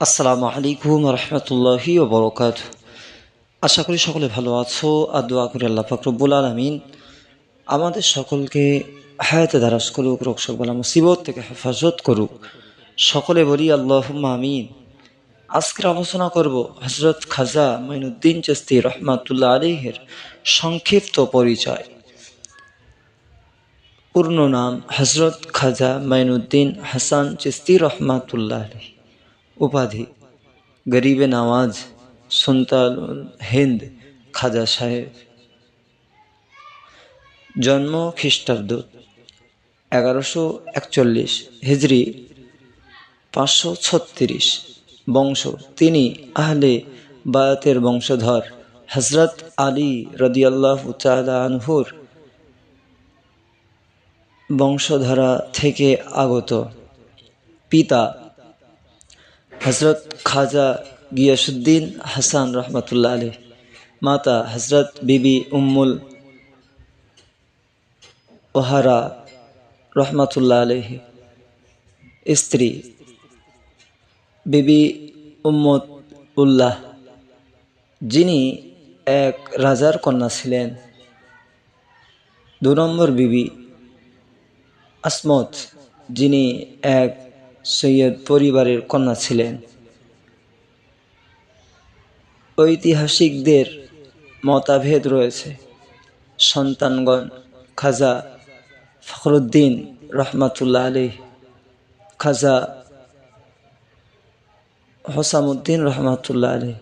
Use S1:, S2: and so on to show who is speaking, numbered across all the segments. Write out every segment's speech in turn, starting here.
S1: আসসালামু আলাইকুম রহমতুল্লাহি ও বরকাত। আশা করি সকলে ভালো আছো আর দোয়া করি আল্লাহ পাক রব্বুল আলামিন আমাদের সকলকে হায়াতে দারাজ করুক, রোগ শোক বালা মুসিবত থেকে হেফাজত করুক। সকলে বলি আল্লাহুম্মা আমিন। আজকের আলোচনা করব হযরত খাজা মাইনুদ্দিন চিশতি রহমাতুল্লাহ আলাইহির সংক্ষিপ্ত পরিচয়। পূর্ণ নাম হযরত খাজা মাইনুদ্দিন হাসান চিশতি রহমাতুল্লাহ আলাইহি। উপাধি গরিবে নওয়াজ, সুলতানুল হিন্দ খাজা সাহেব। জন্ম খ্রিস্টাব্দ 1141 হিজরি 536। বংশ তিনি আহলে বায়াতের বংশধর হযরত আলী রাদিয়াল্লাহু তাআলা আনহুর বংশধারা থেকে আগত। পিতা হযরত খাজা গিয়াসউদ্দিন হাসান রহমাতুল্লাহ আলাইহি, মাতা হযরত বিবি উম্মুল ওহারা রহমাতুল্লাহ আলাইহি, স্ত্রী বিবি উম্মত উল্লাহ, যিনি এক রাজার কন্যা ছিলেন। 2 নম্বর বিবি আসমত, যিনি এক সৈয়দ পরিবারের কন্যা ছিলেন। ঐতিহাসিকদের মতভেদ রয়েছে। সন্তানগণ খাজা ফখরুদ্দিন রহমাতুল্লাহ আলাইহি, খাজা হোসামউদ্দিন রহমাতুল্লাহ আলাইহি,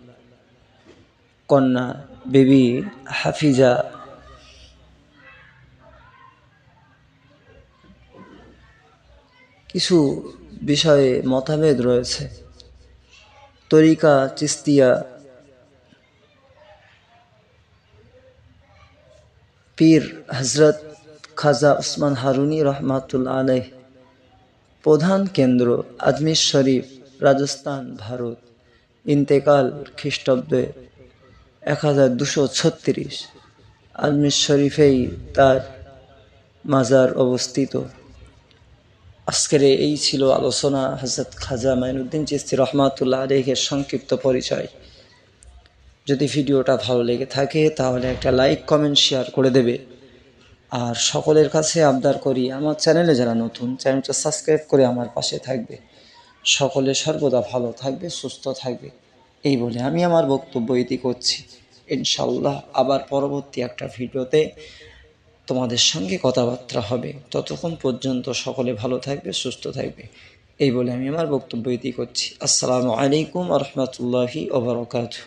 S1: কন্যা বিবি হাফিজা। কিছু বিষয়ে মতভেদ রয়েছে। তরিকা চিস্তিয়া, পীর হযরত খাজা উসমান হারুনি রহমাতুল্লাহ আলাইহি, প্রধান কেন্দ্র আজমির শরীফ, রাজস্থান, ভারত। ইন্তেকাল খ্রিস্টাব্দে 1236। আজমির শরীফেই তার মাজার অবস্থিত। আজকের এই ছিল আলোচনা হযরত খাজা মাইনুদ্দিন চিশতি রহমাতুল্লাহ আলাইহির সংক্ষিপ্ত পরিচয়। যদি ভিডিওটা ভালো লেগে থাকে তাহলে একটা লাইক, কমেন্ট, শেয়ার করে দেবে। আর সকলের কাছে আবদার করি, আমার চ্যানেলে যারা নতুন, চ্যানেলটা সাবস্ক্রাইব করে আমার পাশে থাকবে। সকলে সর্বদা ভালো থাকবে, সুস্থ থাকবে, এই বলে আমি আমার বক্তব্য ইতি করছি। ইনশাআল্লাহ আবার পরবর্তী একটা ভিডিওতে তোমাদের সঙ্গে কথাবার্তা হবে। ততক্ষণ পর্যন্ত সকলে ভালো থাকবে, সুস্থ থাকবে, এই বলে আমি আমার বক্তব্য ইতি করছি। আসসালামু আলাইকুম ওয়া রাহমাতুল্লাহি ওয়া বারাকাতুহু।